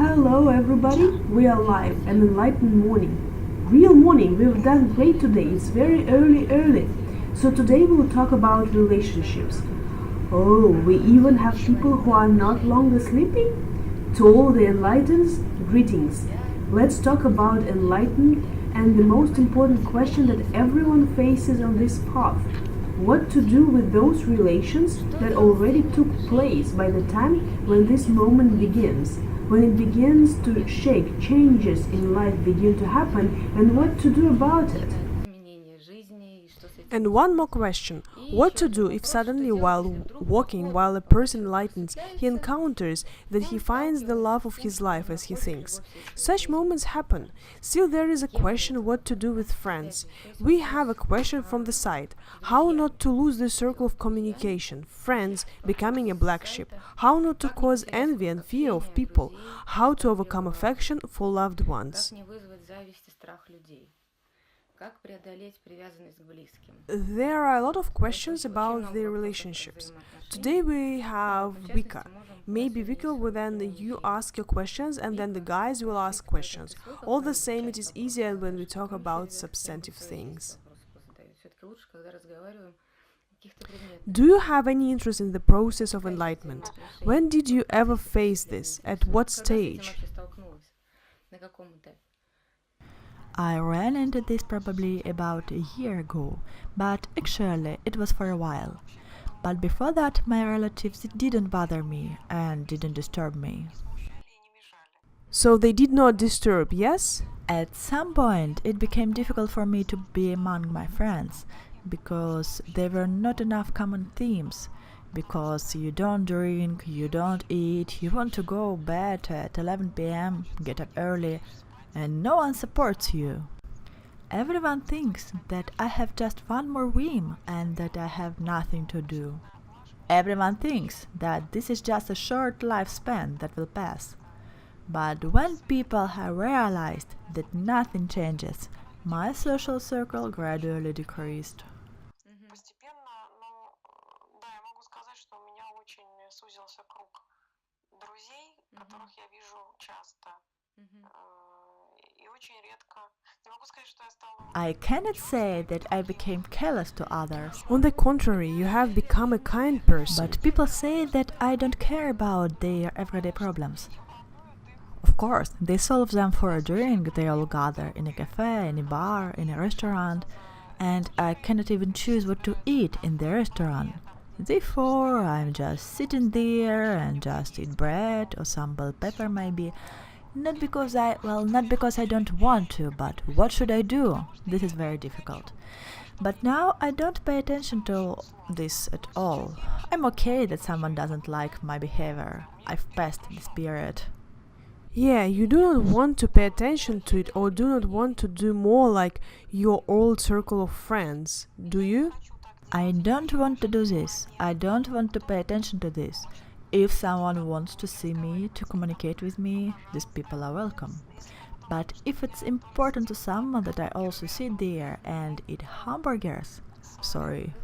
Hello everybody, we are live, an enlightened morning. Real morning, we've done great today, it's very early. So today we'll talk about relationships. Oh, we even have people who are not longer sleeping? To all the enlightened, greetings. Let's talk about enlightenment and the most important question that everyone faces on this path. What to do with those relations that already took place by the time when this moment begins? When it begins to shake, changes in life begin to happen, and what to do about it? And one more question. What to do if suddenly while walking, while a person enlightens, he encounters that he finds the love of his life as he thinks? Such moments happen. Still there is a question what to do with friends. We have a question from the side. How not to lose the circle of communication, friends becoming a black sheep. How not to cause envy and fear of people. How to overcome affection for loved ones. There are a lot of questions about the relationships. Today we have Vika. Maybe Vika will then you ask your questions and then the guys will ask questions. All the same, it is easier when we talk about substantive things. Do you have any interest in the process of enlightenment? When did you ever face this? At what stage? I ran into this probably about a year ago, but actually it was for a while. But before that, my relatives didn't bother me and didn't disturb me. So they did not disturb, yes? At some point, it became difficult for me to be among my friends because there were not enough common themes. Because you don't drink, you don't eat, you want to go bed at 11 p.m., get up early, and no one supports you. Everyone thinks that I have just one more whim and that I have nothing to do. Everyone thinks that this is just a short lifespan that will pass. But when people have realized that nothing changes, my social circle gradually decreased. I cannot say that I became careless to others. On the contrary, you have become a kind person. But people say that I don't care about their everyday problems. Of course, they solve them for a drink, they all gather in a cafe, in a bar, in a restaurant, and I cannot even choose what to eat in the restaurant. Therefore, I'm just sitting there and just eat bread or some bell pepper maybe. Not because I don't want to, but what should I do? This is very difficult. But now I don't pay attention to this at all. I'm okay that someone doesn't like my behavior. I've passed this period. Yeah, you do not want to pay attention to it or do not want to do more like your old circle of friends, do you? I don't want to do this. I don't want to pay attention to this. If someone wants to see me, to communicate with me, these people are welcome. But if it's important to someone that I also sit there and eat hamburgers, sorry.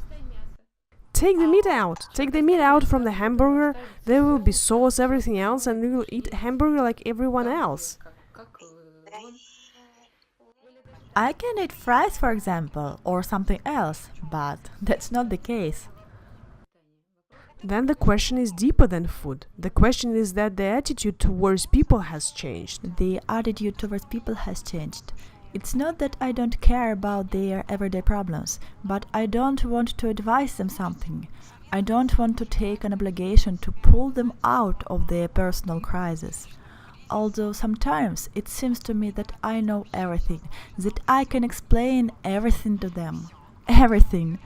Take the meat out. Take the meat out from the hamburger. There will be sauce, everything else, and you will eat hamburger like everyone else. I can eat fries, for example, or something else, but that's not the case. Then the question is deeper than food. The question is that the attitude towards people has changed. The attitude towards people has changed. It's not that I don't care about their everyday problems, but I don't want to advise them something. I don't want to take an obligation to pull them out of their personal crisis. Although sometimes it seems to me that I know everything, that I can explain everything to them. Everything.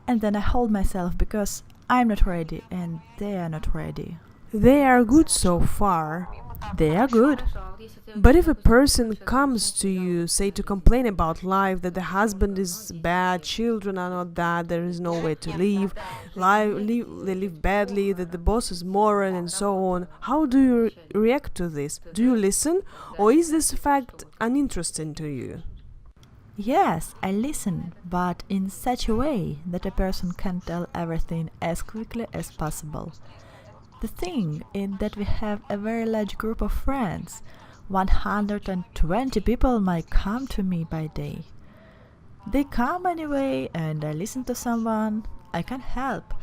And then I hold myself because I'm not ready and they are not ready. They are good so far. They are good. But if a person comes to you, say to complain about life, that the husband is bad, children are not that, there is no way to live, they live badly, that the boss is moral and so on, how do you react to this? Do you listen? Or is this fact uninteresting to you? Yes, I listen, but in such a way that a person can tell everything as quickly as possible. The thing is that we have a very large group of friends. 120 people might come to me by day. They come anyway, and I listen to someone. I can help.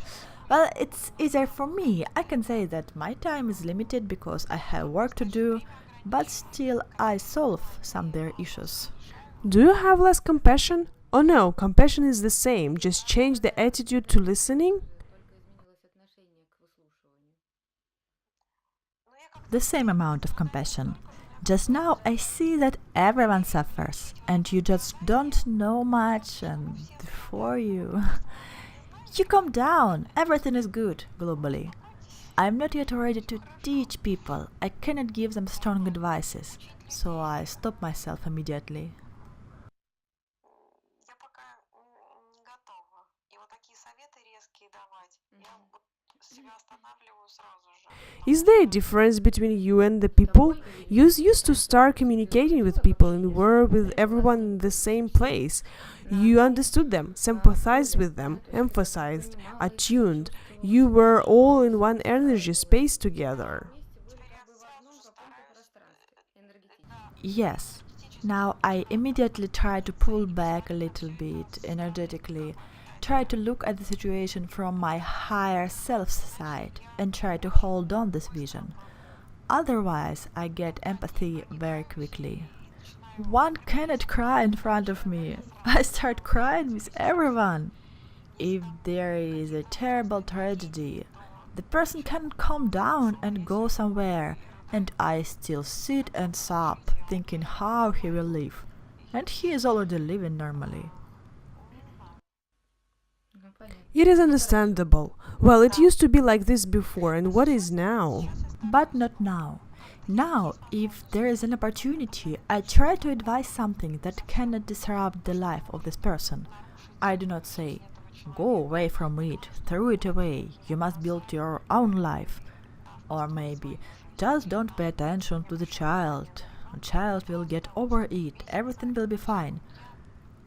Well, it's easier for me. I can say that my time is limited because I have work to do, but still I solve some their issues. Do you have less compassion? Oh no, compassion is the same, just change the attitude to listening? The same amount of compassion. Just now I see that everyone suffers and you just don't know much and for you. You calm down, everything is good globally. I'm not yet ready to teach people, I cannot give them strong advices, so I stop myself immediately. Я пока не готова. И вот такие советы резкие давать, я вот себя останавливаю сразу же. Is there a difference between you and the people? You used to start communicating with people and were with everyone in the same place. You understood them, sympathized with them, emphasized, attuned. You were all in one energy space together. Теперь я сразу же стараюсь, Yes. Now I immediately try to pull back a little bit energetically, try to look at the situation from my higher self side and try to hold on this vision. Otherwise, I get empathy very quickly. One cannot cry in front of me. I start crying with everyone. If there is a terrible tragedy, the person can calm down and go somewhere, and I still sit and sob, thinking how he will live. And he is already living normally. It is understandable. Well, it used to be like this before, and what is now? But not now. Now, if there is an opportunity, I try to advise something that cannot disrupt the life of this person. I do not say, go away from it, throw it away, you must build your own life. Or maybe, just don't pay attention to the child. A child will get over it, everything will be fine.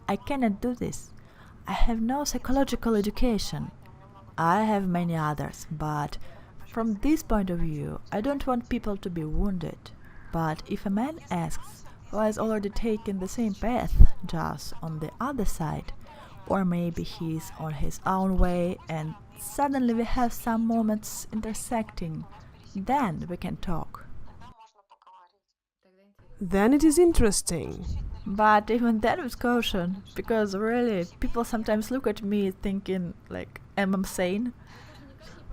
I cannot do this. I have no psychological education. I have many others, but from this point of view, I don't want people to be wounded. But if a man asks who has already taken the same path, just on the other side, or maybe he's on his own way and suddenly we have some moments intersecting, then we can talk. тогда можно поговорить. Then it is interesting. But even then with caution, because really, people sometimes look at me thinking like, am I sane?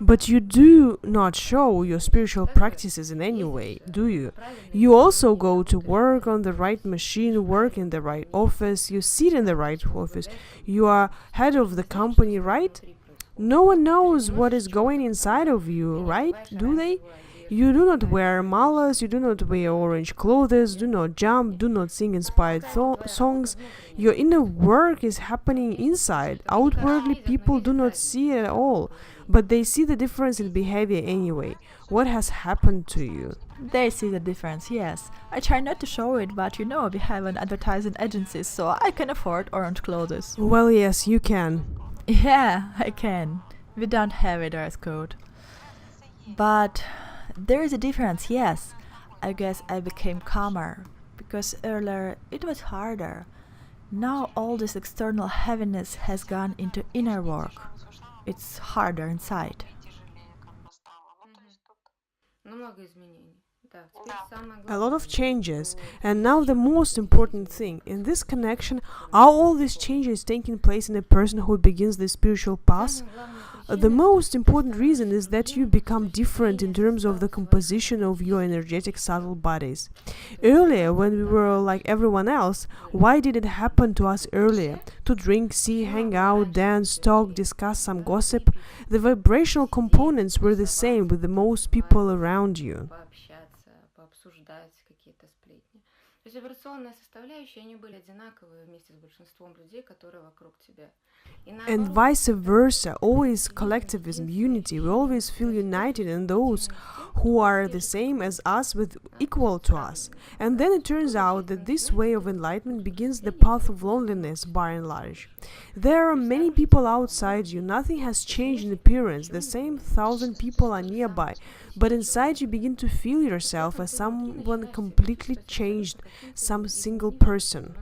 But you do not show your spiritual practices in any way, do you? You also go to work on the right machine, work in the right office, you sit in the right office, you are head of the company, right? No one knows what is going inside of you, right? Do they? You do not wear malas, you do not wear orange clothes, do not jump, do not sing inspired songs. Your inner work is happening inside. Outwardly, people do not see it at all, but they see the difference in behavior anyway. What has happened to you? They see the difference, yes. I try not to show it, but you know we have an advertising agency, so I can afford orange clothes. Well, yes, you can. Yeah, I can. We don't have a dress code. But there is a difference, yes. I guess I became calmer, because earlier it was harder. Now all this external heaviness has gone into inner work. It's harder inside. Тяжелее как бы стало. Ну, то есть тут Ну, много изменений. Да, теперь Да. самое A lot of главное, changes. что And now the most important thing in this connection are all these changes taking place in a person who begins the spiritual path. самая главная The причина most important reason is that you become different in terms of the composition of your energetic subtle bodies. Earlier, when we were like everyone else, why did it happen to us earlier? To drink, see, hang out, dance, talk, discuss some gossip? The vibrational components were the same with the most people around you. пообщаться, пообсуждать какие-то сплетни. То есть вибрационная составляющая, они были одинаковые вместе с большинством людей, которые вокруг тебя. And vice versa, always collectivism, unity. We always feel united in those who are the same as us, with equal to us. And then it turns out that this way of enlightenment begins the path of loneliness by and large. There are many people outside you, nothing has changed in appearance, the same 1,000 people are nearby, but inside you begin to feel yourself as someone completely changed, some single person.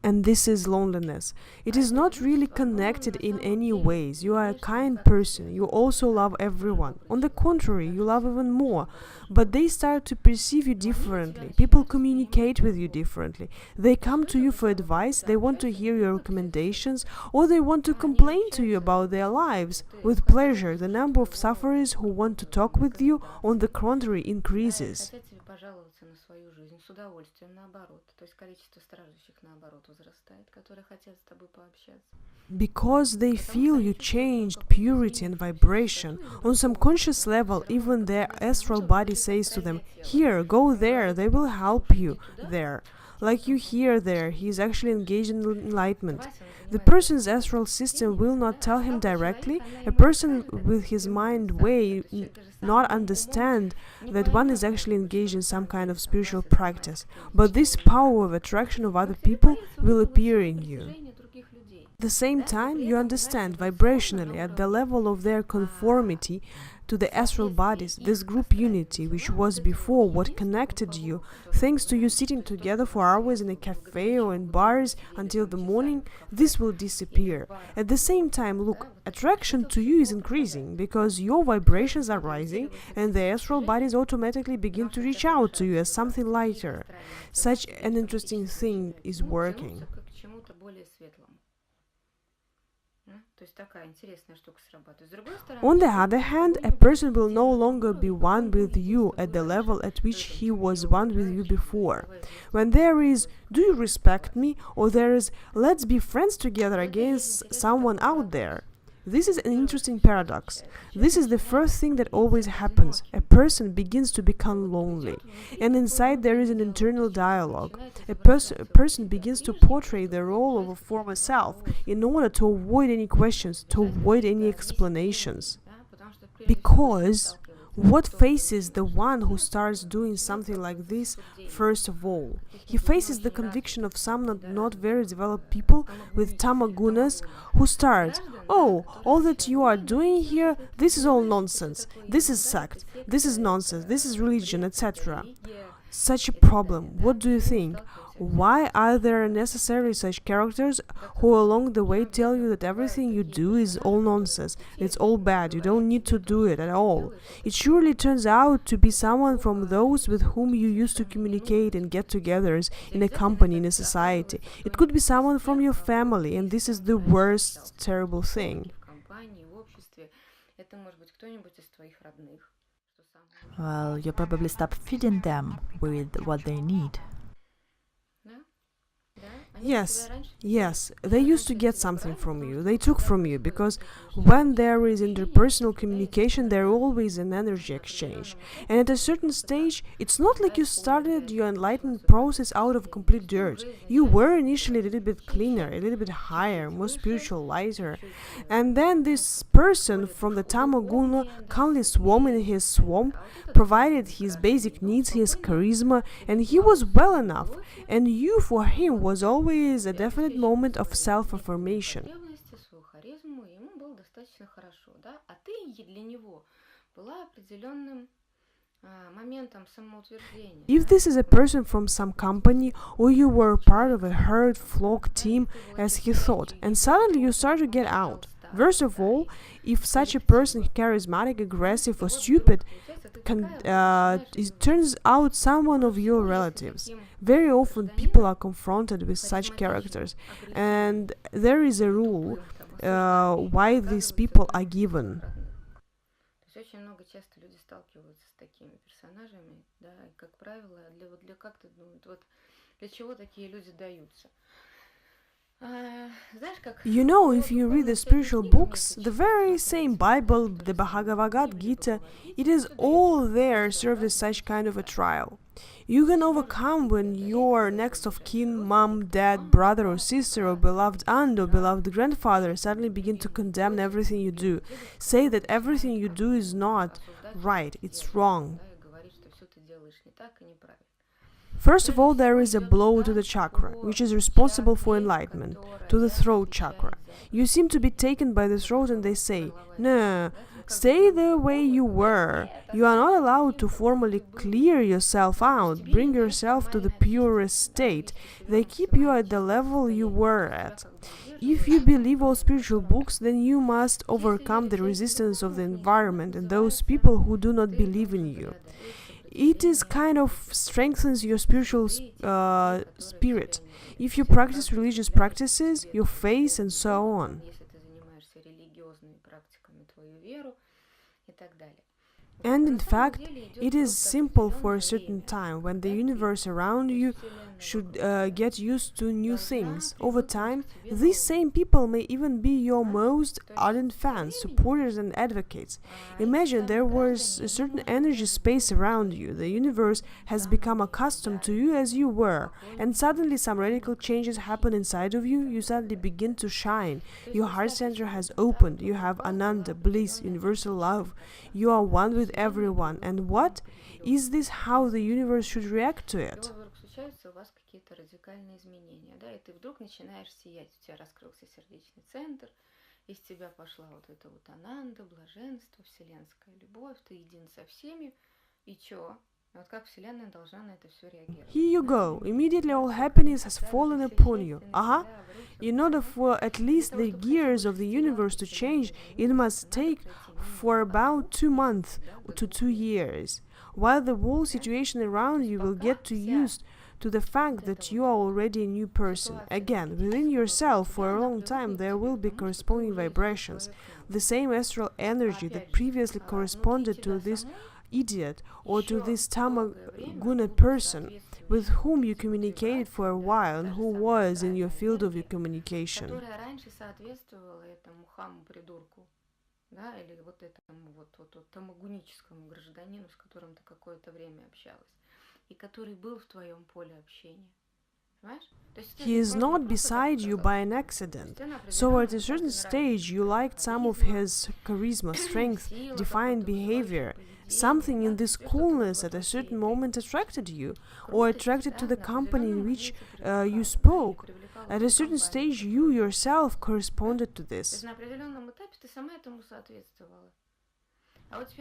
And this is loneliness. It is not really connected in any ways. You are a kind person. You also love everyone. On the contrary, you love even more. But they start to perceive you differently. People communicate with you differently. They come to you for advice. They want to hear your recommendations, or they want to complain to you about their lives. With pleasure, the number of sufferers who want to talk with you, on the contrary, increases. Пожаловаться на свою жизнь с удовольствием, наоборот. То есть количество страждущих, наоборот, возрастает, которые хотят с тобой пообщаться. Because they feel you changed purity and vibration. On some conscious level, even their astral body says to them, here, go there, they will help you there. Like you hear there, he is actually engaged in enlightenment. The person's astral system will not tell him directly. A person with his mind way not understand that one is actually engaged in some kind of spiritual practice. But this power of attraction of other people will appear in you. At the same time, you understand vibrationally at the level of their conformity to the astral bodies, this group unity, which was before what connected you, thanks to you sitting together for hours in a cafe or in bars until the morning, this will disappear. At the same time, look, attraction to you is increasing because your vibrations are rising and the astral bodies automatically begin to reach out to you as something lighter. Such an interesting thing is working. On the other hand, a person will no longer be one with you at the level at which he was one with you before. When there is, do you respect me? Or there is, let's be friends together against someone out there. This is an interesting paradox. This is the first thing that always happens. A person begins to become lonely, and inside there is an internal dialogue. A person begins to portray the role of a former self in order to avoid any questions, to avoid any explanations. Because what faces the one who starts doing something like this first of all? He faces the conviction of some not very developed people with tamagunas who start, oh, all that you are doing here, this is all nonsense, this is sect, this is nonsense, this is religion, etc. Such a problem. What do you think? Why are there necessary such characters who along the way tell you that everything you do is all nonsense, it's all bad, you don't need to do it at all? It surely turns out to be someone from those with whom you used to communicate and get-togethers in a company, in a society. It could be someone from your family, and this is the worst, terrible thing. Well, you probably stop feeding them with what they need. Yes, they used to get something from you, they took from you, because when there is interpersonal communication, there always an energy exchange. And at a certain stage, it's not like you started your enlightenment process out of complete dirt. You were initially a little bit cleaner, a little bit higher, more spiritual, lighter. And then this person from the Tamaguna calmly swam in his swamp, provided his basic needs, his charisma, and he was well enough. And you, for him, was always a definite moment of self-affirmation. If this is a person from some company, or you were part of a herd flock team, as he thought, and suddenly you start to get out. First of all, if such a person is charismatic, aggressive, or stupid, it turns out someone of your relatives. Very often people are confronted with such characters, and there is a rule why these people are given. Очень много часто люди сталкиваются с такими персонажами, да, и, как правило, как ты думаешь, вот для чего такие люди даются? Знаешь, как You know, if you read духовные the всякие spiritual книги books, умеют the читать, very что-то same тебе Bible, говорить, the Bhagavad какие-то Gita, говорить, it is что дает all тебе there определенную served as радость such и kind of a счастье. trial. You can Сможешь ли overcome ты when преодолеть your твоего next of ближайшего kin, mom, родственника, dad, маму, brother or папу, sister, or брата, beloved aunt or да, beloved grandfather или там suddenly begin to любимую condemn тетю, everything you любимого do, дедушку, say который that everything начинает you как do бы is not осуждать тебя right, как it's девочку, wrong. да, и говорить, что все ты делаешь не так и неправильно. First of Прежде all, there всего is a идет blow to удар the chakra, по which is responsible for чакре, enlightenment, to the которая throat chakra. отвечает за You seem to be taken by the throat and they say, no, stay the way you were. You are not allowed to formally clear yourself out, bring yourself to the purest state. They keep you at the level you were at. If you believe all spiritual books, then you must overcome the resistance of the environment and those people who do not believe in you. It is kind of strengthens your spiritual spirit. If you practice religious practices, your faith, and so on. Если ты занимаешься религиозными практиками, твою веру и так далее. And in fact, it is simple for a certain time when the universe around you should get used to new things. Over time, these same people may even be your most ardent fans, supporters, and advocates. Imagine there was a certain energy space around you. The universe has become accustomed to you as you were, and suddenly some radical changes happen inside of you. You suddenly begin to shine. Your heart center has opened. You have ananda, bliss, universal love. You are one with everyone. And what? Is this how the universe should react to it? Вдруг случаются у вас какие-то радикальные изменения, да, и ты вдруг начинаешь сиять, у тебя раскрылся сердечный центр, из тебя пошла вот эта вот ананда, блаженство, вселенская любовь, ты един со всеми, и чё? Вот как Вселенная должна на это все реагировать? Here you go. Immediately all happiness has fallen upon you. In order for at least the gears of the universe to change, it must take for about 2 months to 2 years, while the whole situation around you will get too used to the fact that you are already a new person. Again, within yourself for a long time there will be corresponding vibrations, the same astral energy that previously corresponded to this idiot or to this tamaguna person with whom you communicated for a while and who was in your field of your communication. Которая раньше соответствовала этому хаму-придурку, да, или вот этому вот тамагуническому гражданину, с которым ты какое-то время общалась, и который был в твоем поле общения. He is not beside you by an accident. So at a certain stage you liked some of his charisma, strength, defiant behavior. Something in this coolness at a certain moment attracted you, or attracted to the company in which you spoke. At a certain stage you yourself corresponded to this.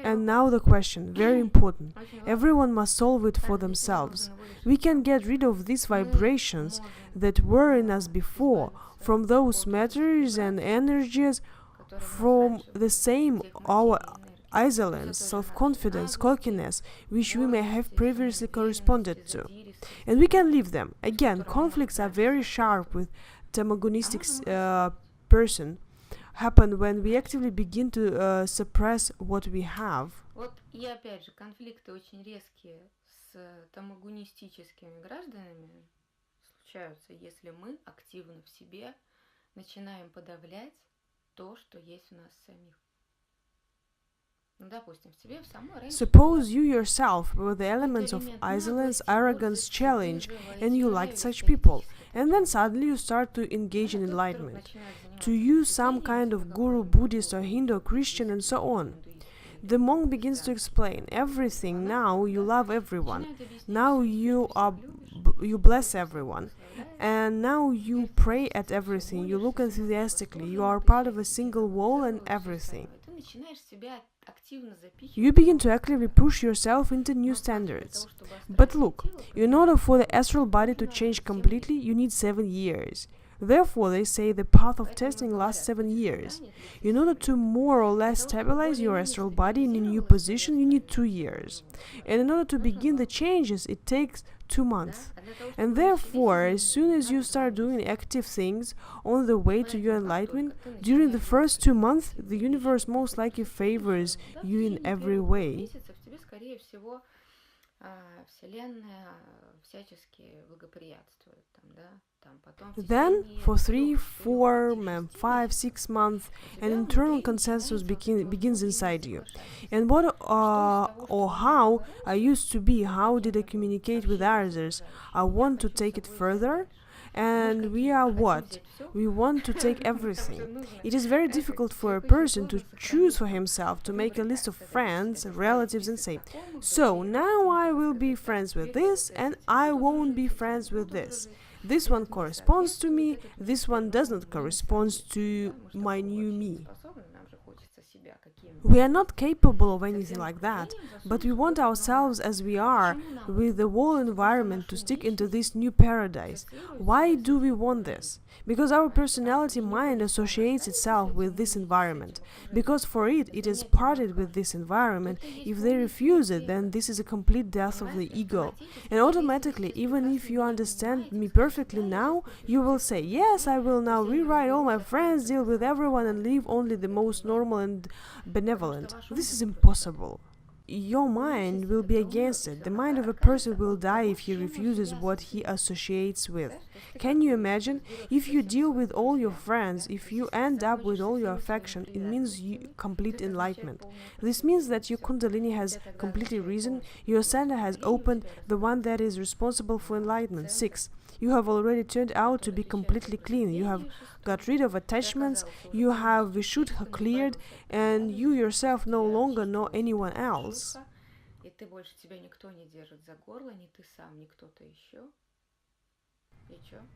And now the question, very important. Everyone must solve it for themselves. We can get rid of these vibrations that were in us before, from those matters and energies, from the same our isolance, self-confidence, cockiness, which we may have previously corresponded to. And we can leave them. Again, conflicts are very sharp with tamagonistic person. Happen when we actively begin to suppress what we have. Вот и опять же, конфликты очень резкие с тамагунистическими гражданами случаются, если мы активно в себе начинаем подавлять то, что есть в нас самих. Suppose you yourself were the elements of isolance, arrogance, challenge, and you liked such people, and then suddenly you start to engage in enlightenment, to use some kind of guru, Buddhist or Hindu or Christian and so on. The monk begins to explain everything. Now you love everyone. Now you bless everyone. And now you pray at everything. You look enthusiastically. You are part of a single wall and everything. You begin to actively push yourself into new standards. But look, in order for the astral body to change completely, you need 7 years. Therefore, they say the path of testing lasts 7 years. In order to more or less stabilize your astral body in a new position, you need 2 years. And in order to begin the changes, it takes 2 months. And therefore, as soon as you start doing active things on the way to your enlightenment, during the first 2 months, the universe most likely favors you in every way. Вселенная всячески благоприятствует там, да, там потом в Then, течение for 3, 4, 3, 5, 6 months, an internal consensus begins inside you. And what or how I used to be, how did I communicate with others? I want to take it further. And we are what? We want to take everything. It is very difficult for a person to choose for himself, to make a list of friends, relatives, and say, so now I will be friends with this, and I won't be friends with this. This one corresponds to me, this one does not correspond to my new me. We are not capable of anything like that, but we want ourselves as we are, with the whole environment, to stick into this new paradise. Why do we want this? Because our personality mind associates itself with this environment. Because for it, it is parted with this environment. If they refuse it, then this is a complete death of the ego. And automatically, even if you understand me perfectly now, you will say, yes, I will now rewrite all my friends, deal with everyone, and leave only the most normal and benevolent. This is impossible. Your mind will be against it. The mind of a person will die if he refuses what he associates with. Can you imagine? If you deal with all your friends, if you end up with all your affection, it means complete enlightenment. This means that your Kundalini has completely risen, your center has opened, the one that is responsible for enlightenment. 6. You have already turned out to be completely clean. You have got rid of attachments, you have Vishuddha cleared, and you yourself no longer know anyone else.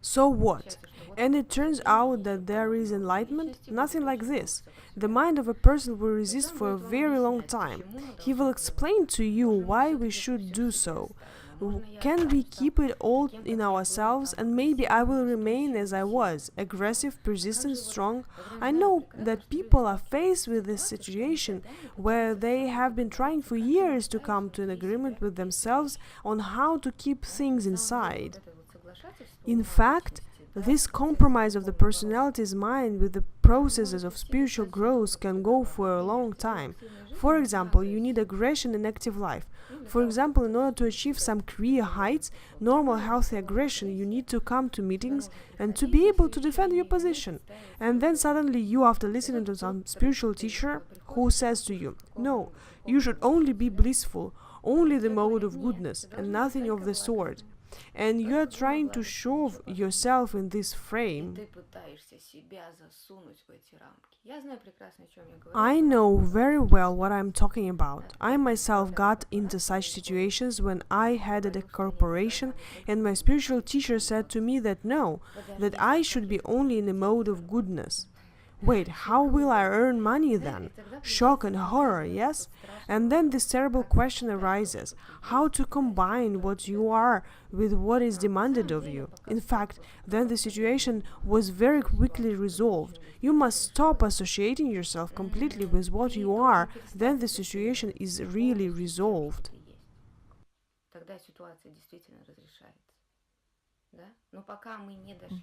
So what? And it turns out that there is enlightenment? Nothing like this. The mind of a person will resist for a very long time. He will explain to you why we should do so. Can we keep it all in ourselves, and maybe I will remain as I was, aggressive, persistent, strong? I know that people are faced with this situation where they have been trying for years to come to an agreement with themselves on how to keep things inside. In fact, this compromise of the personality's mind with the processes of spiritual growth can go for a long time. For example, you need aggression in active life. For example, in order to achieve some career heights, normal healthy aggression, you need to come to meetings and to be able to defend your position. And then suddenly you, after listening to some spiritual teacher who says to you, no, you should only be blissful, only the mode of goodness, and nothing of the sort. And you are trying to shove yourself in this frame. I know very well what I'm talking about. I myself got into such situations when I headed a corporation and my spiritual teacher said to me that no, that I should be only in a mode of goodness. Wait, how will I earn money then? Shock and horror, yes? And then this terrible question arises, how to combine what you are with what is demanded of you. In fact, then the situation was very quickly resolved. You must stop associating yourself completely with what you are, then the situation is really resolved.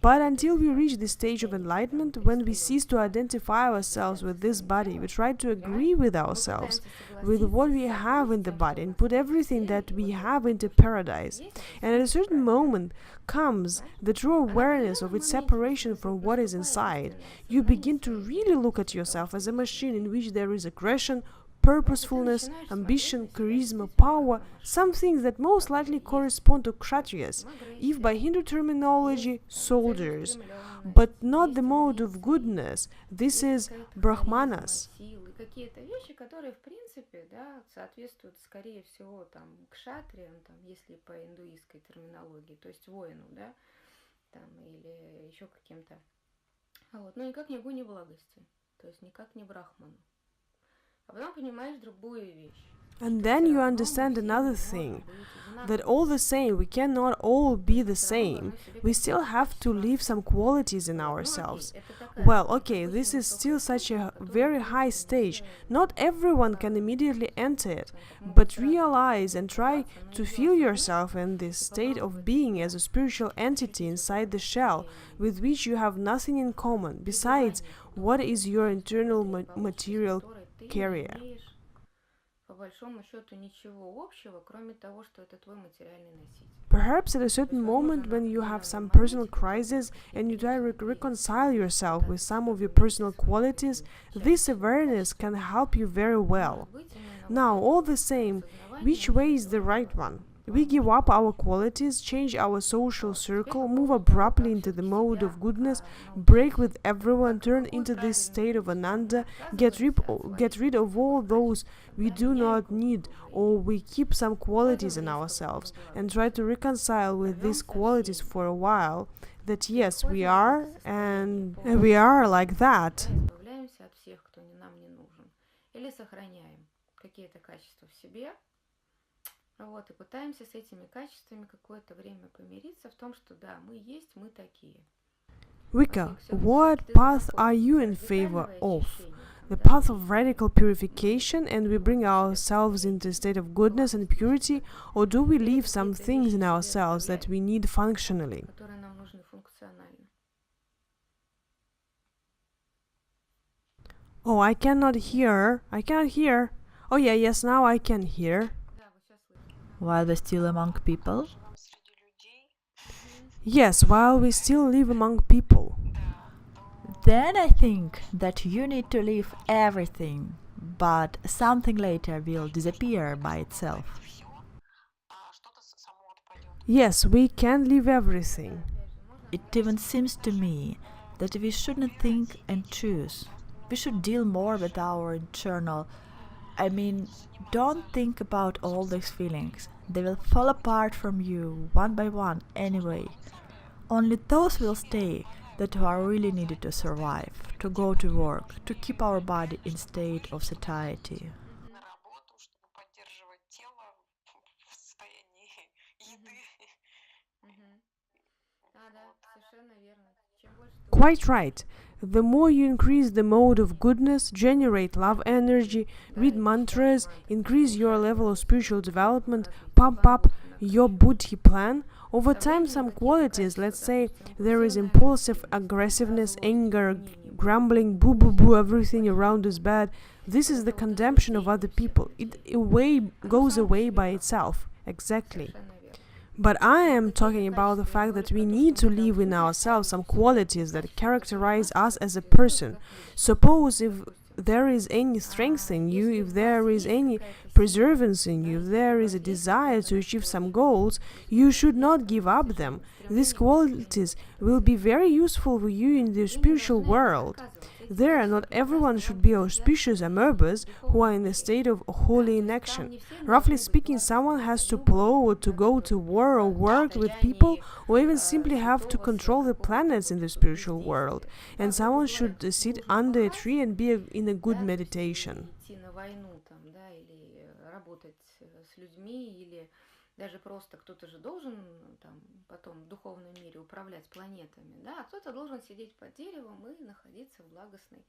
But until we reach the stage of enlightenment, when we cease to identify ourselves with this body, we try to agree with ourselves, with what we have in the body, and put everything that we have into paradise. And at a certain moment comes the true awareness of its separation from what is inside. You begin to really look at yourself as a machine in which there is aggression, purposefulness, ambition, charisma, power, some things that most likely correspond to Kshatriyas, if by Hindu terminology, soldiers, but not the mode of goodness. This is Brahmanas. Какие-то вещи, которые, в принципе, да, соответствуют, скорее всего, там, кшатриям, там, если по индуистской терминологии, то есть воину, да, там, или еще каким-то, вот, но никак не гуне благости, то есть никак не брахману. А потом понимаешь другую вещь. And then you understand another thing, that all the same, we cannot all be the same. We still have to leave some qualities in ourselves. Well, okay, this is still such a very high stage. Not everyone can immediately enter it, but realize and try to feel yourself in this state of being as a spiritual entity inside the shell, with which you have nothing in common, besides what is your internal material carrier. по большому счету ничего общего, кроме того, что это твой материальный носитель. Perhaps at a certain moment when you have some personal crisis and you try to reconcile yourself with some of your personal qualities, this awareness can help you very well. Now, all the same, which way is the right one? We give up our qualities, change our social circle, move abruptly into the mode of goodness, break with everyone, turn into this state of ananda, get rid of all those we do not need, or we keep some qualities in ourselves and try to reconcile with these qualities for a while, that yes, we are, and we are like that. Избавляемся от всех, кто нам не нужен. Или сохраняем какие-то качества в себе, вот, и пытаемся с этими качествами какое-то время помириться в том, что да, мы есть, мы такие. Wicca, what path are you in favor of? The path of radical purification, and we bring ourselves into a state of goodness and purity, or do we leave some things in ourselves that we need functionally? Которые нам нужны функционально. Oh, I cannot hear. Oh yeah, yes, now I can hear. While we're still among people? Среди людей. Yes, while we still live among people. Then I think that you need to leave everything, but something later will disappear by itself. Все, а что-то само отпадет. Yes, we can leave everything. It even seems to me that we shouldn't think and choose. We should deal more with our internal. Don't think about all these feelings. They will fall apart from you one by one anyway. Only those will stay that are really needed to survive, to go to work, to keep our body in state of satiety. На работу, чтобы поддерживать тело в состоянии еды. Да, совершенно верно. Чем больше ты Quite right. The more you increase the mode of goodness, generate love energy, read mantras, increase your level of spiritual development, pump up your buddhi plan, over time some qualities, let's say there is impulsive aggressiveness, anger, grumbling, boo boo boo, everything around is bad, this is the condemnation of other people. It goes away by itself. Exactly. совершенно верно. But I am talking about the fact that we need to leave in ourselves some qualities that characterize us as a person. Suppose if there is any strength in you, if there is any perseverance in you, if there is a desire to achieve some goals, you should not give up them. These qualities will be very useful for you in the spiritual world. There, not everyone should be auspicious amebas who are in a state of holy inaction. Roughly speaking, someone has to plow or to go to war or work with people, or even simply have to control the planets in the spiritual world. And someone should sit under a tree and be in a good meditation. Идти на войну там, да, или работать с людьми, или даже просто кто-то же должен там потом в духовном мире управлять планетами, да, а кто-то должен сидеть под деревом и находиться в благостной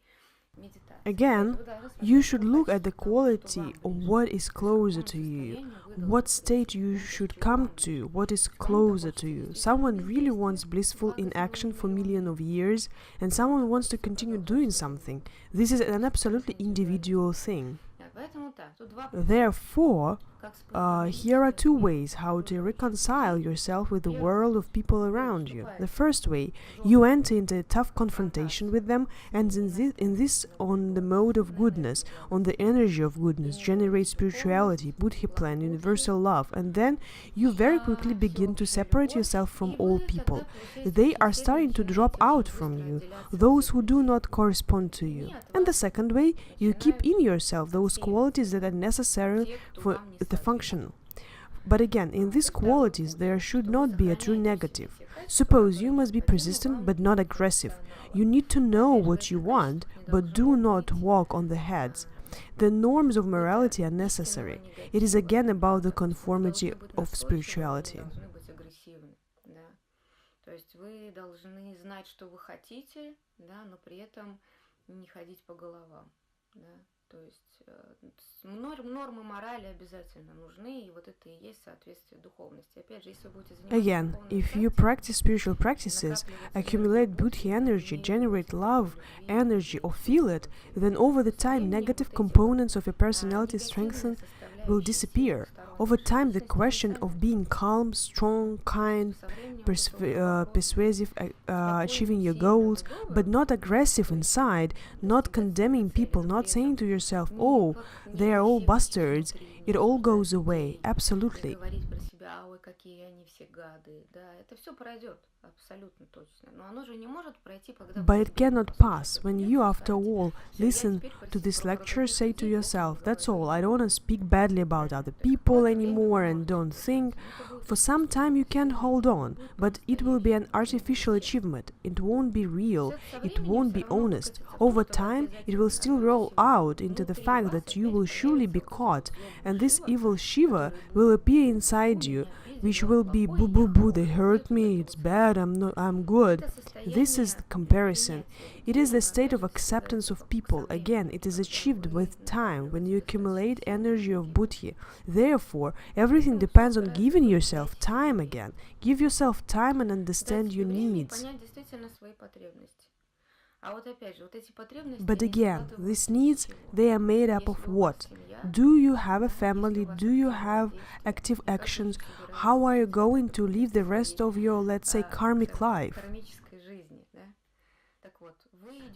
медитации. Again, you should look at the quality of what is closer to you, what state you should come to, what is closer to you. Someone really wants blissful inaction for millions of years, and someone wants to continue doing something. This is an absolutely individual thing. Поэтому да, тут два Therefore, как справедливость. here are two ways how to reconcile yourself with the world of people around you. The first way, you enter into a tough confrontation with them, and in this on the mode of goodness, on the energy of goodness, generate spirituality, buddhi plan, universal love, and then you very quickly begin to separate yourself from all people. They are starting to drop out from you, those who do not correspond to you. And the second way, you keep in yourself those qualities that are necessary for the function. But again, in these qualities there should not be a true negative. Suppose you must be persistent but not aggressive. You need to know what you want, but do not walk on the heads. The norms of morality are necessary. It is again about the conformity of spirituality. Должны быть агрессивны, да. То есть вы должны знать, что вы хотите, да, но при этом не ходить по головам, да. То есть нормы морали обязательно нужны, и вот это и есть соответствие духовности. Опять же, если вы будете заниматься Again, духовной if you практикой, practice spiritual practices, accumulate buddhi energy, generate love, energy, or feel it, then over the time negative components of your personality strengthen will disappear. Over time, the question of being calm, strong, kind, persuasive, achieving your goals, but not aggressive inside, not condemning people, not saying to yourself, oh, they are all bastards, it all goes away. Absolutely. говорить про себя, ой, какие они все гады, да, это все пройдет, абсолютно точно. Но оно же не может пройти, когда But it cannot pass when you, after all, listen to this lecture, say to yourself, that's all, I don't want to speak badly about other people anymore and don't think. For some time you can hold on, but it will be an artificial achievement. It won't be real, it won't be honest. Over time, it will still roll out into the fact that you will surely be caught, and this evil Shiva will appear inside you, which will be boo boo boo, they hurt me, it's bad, I'm good. This is the comparison. It is the state of acceptance of people. Again, it is achieved with time when you accumulate energy of buddhi. Therefore, everything depends on giving yourself time again. Give yourself time and understand your needs. But again, these needs, they are made up of what? Do you have a family? Do you have active actions? How are you going to live the rest of your, let's say, karmic life?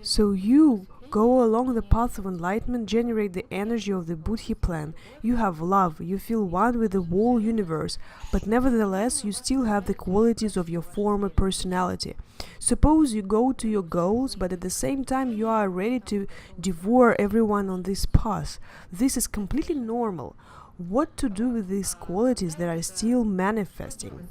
So you go along the path of enlightenment, generate the energy of the buddhi plan. You have love, you feel one with the whole universe, but nevertheless you still have the qualities of your former personality. Suppose you go to your goals, but at the same time you are ready to devour everyone on this path. This is completely normal. What to do with these qualities that are still manifesting?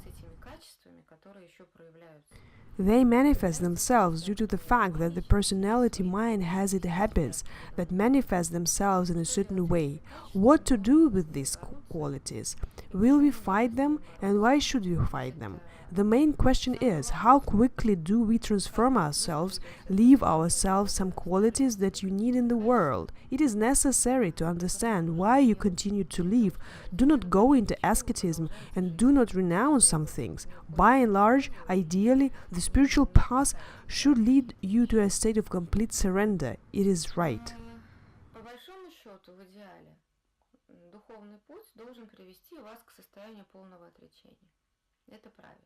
They manifest themselves due to the fact that the personality mind has its habits that manifest themselves in a certain way. What to do with these qualities? Will we fight them, and why should we fight them? The main question is, how quickly do we transform ourselves, leave ourselves some qualities that you need in the world? It is necessary to understand why you continue to live. Do not go into asceticism and do not renounce some things. By and large, ideally, the spiritual path should lead you to a state of complete surrender. It is right. По большому счету, в идеале, духовный путь должен привести вас к состоянию полного отречения. Это правильно.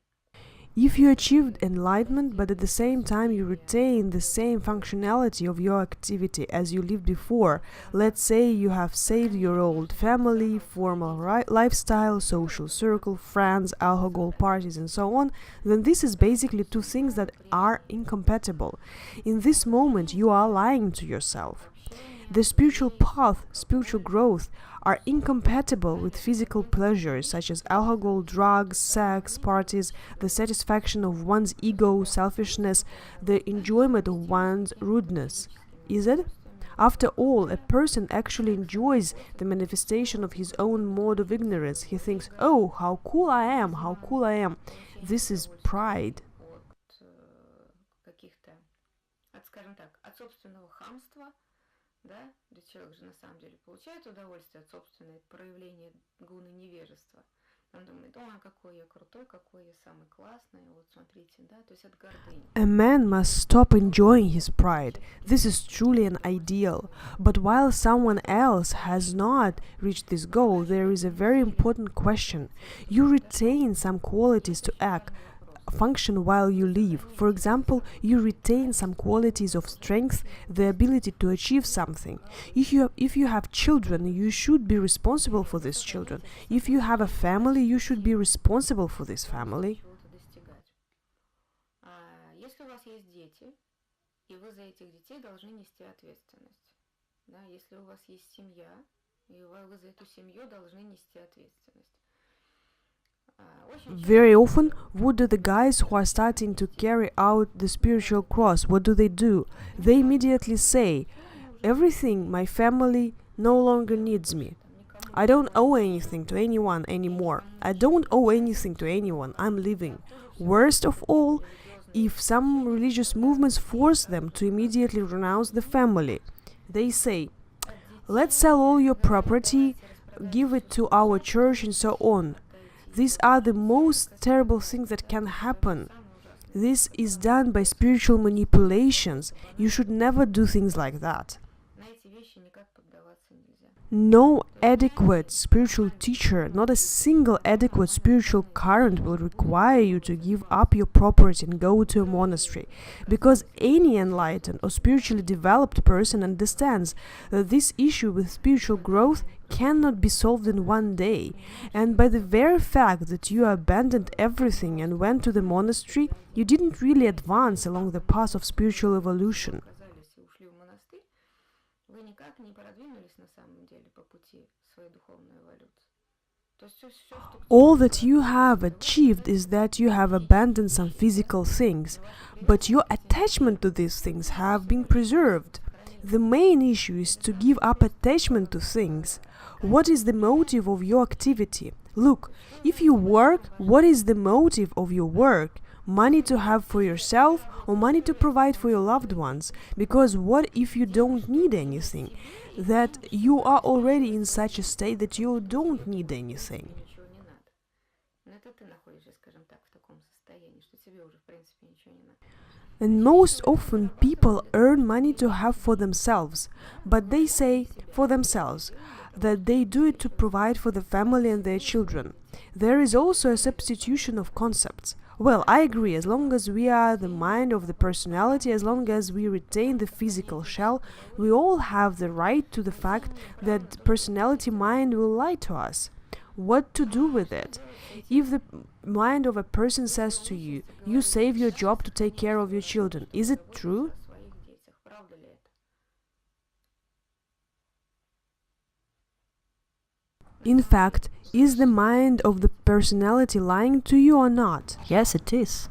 If you achieved enlightenment, but at the same time you retain the same functionality of your activity as you lived before, let's say you have saved your old family, formal lifestyle, social circle, friends, alcohol, parties, and so on, then this is basically two things that are incompatible. In this moment, you are lying to yourself. The spiritual path, spiritual growth, are incompatible with physical pleasures such as alcohol, drugs, sex, parties, the satisfaction of one's ego, selfishness, the enjoyment of one's rudeness. Is it? After all, a person actually enjoys the manifestation of his own mode of ignorance. He thinks, oh, how cool I am, how cool I am. This is pride. Да, где человек же на самом деле получает удовольствие от собственного проявления гуны невежества. Он думает, о, какой я крутой, какой я самый классный, вот смотрите, да, то есть от гордыни. A man must stop enjoying his pride. This is truly an ideal. But while someone else has not reached this goal, there is a very important question. You retain some qualities to function while you live. For example, you retain some qualities of strength, the ability to achieve something. If you have children, you should be responsible for these children. If you have a family, you should be responsible for this family. Если у вас есть дети, и вы за этих детей должны нести ответственность. Да, если у вас есть семья, и вы за эту семью должны нести ответственность. Very often, what do the guys who are starting to carry out the spiritual cross, what do? They immediately say, everything, my family no longer needs me. I don't owe anything to anyone anymore. I don't owe anything to anyone. I'm living. Worst of all, if some religious movements force them to immediately renounce the family. They say, Let's sell all your property, give it to our church, and so on. These are the most terrible things that can happen. This is done by spiritual manipulations. You should never do things like that. No adequate spiritual teacher, not a single adequate spiritual current will require you to give up your property and go to a monastery, because any enlightened or spiritually developed person understands that this issue with spiritual growth cannot be solved in one day, and by the very fact that you abandoned everything and went to the monastery, you didn't really advance along the path of spiritual evolution. All that you have achieved is that you have abandoned some physical things, but your attachment to these things have been preserved. The main issue is to give up attachment to things. What is the motive of your activity? Look, if you work, what is the motive of your work? Money to have for yourself or money to provide for your loved ones? Because what if you don't need anything? That you are already in such a state that you don't need anything. And most often people earn money to have for themselves, but they say for themselves that they do it to provide for the family and their children. There is also a substitution of concepts. Well, I agree, as long as we are the mind of the personality, as long as we retain the physical shell, we all have the right to the fact that personality mind will lie to us. What to do with it? If the mind of a person says to you, you save your job to take care of your children, is it true? In fact, is the mind of the personality lying to you or not? Yes, it is.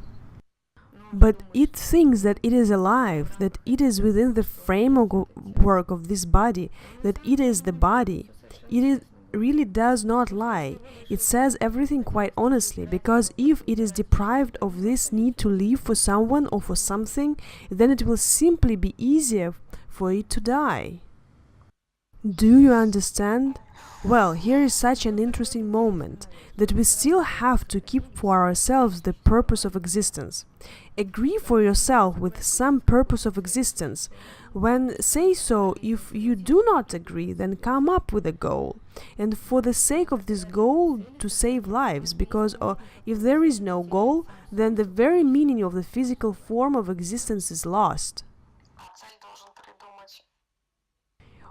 But it thinks that it is alive, that it is within the framework of this body, that it is the body. It really does not lie. It says everything quite honestly, because if it is deprived of this need to live for someone or for something, then it will simply be easier for it to die. Do you understand? Well, here is such an interesting moment, that we still have to keep for ourselves the purpose of existence. Agree for yourself with some purpose of existence. When say so, if you do not agree, then come up with a goal. And for the sake of this goal, to save lives, because if there is no goal, then the very meaning of the physical form of existence is lost.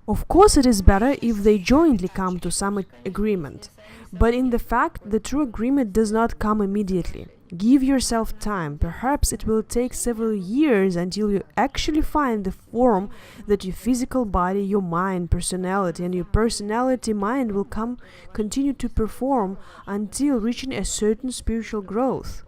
Of course, it is better if they jointly come to some agreement, but in the fact, the true agreement does not come immediately. Give yourself time. Perhaps it will take several years until you actually find the form that your physical body, your mind, personality, and your personality mind will continue to perform until reaching a certain spiritual growth.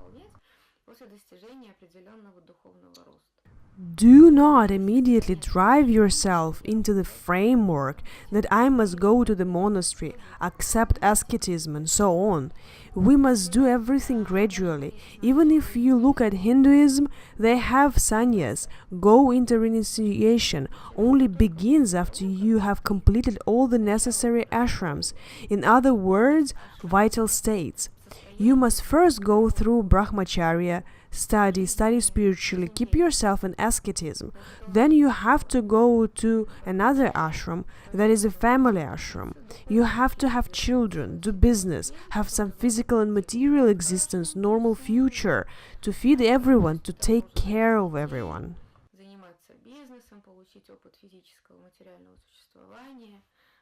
Do not immediately drive yourself into the framework that I must go to the monastery, accept asceticism, and so on. We must do everything gradually. Even if you look at Hinduism, they have sannyas. Go into renunciation only begins after you have completed all the necessary ashrams. In other words, vital states. You must first go through brahmacharya, study spiritually, keep yourself in asceticism. Then you have to go to another ashram, that is a family ashram. You have to have children, do business, have some physical and material existence, normal future, to feed everyone, to take care of everyone.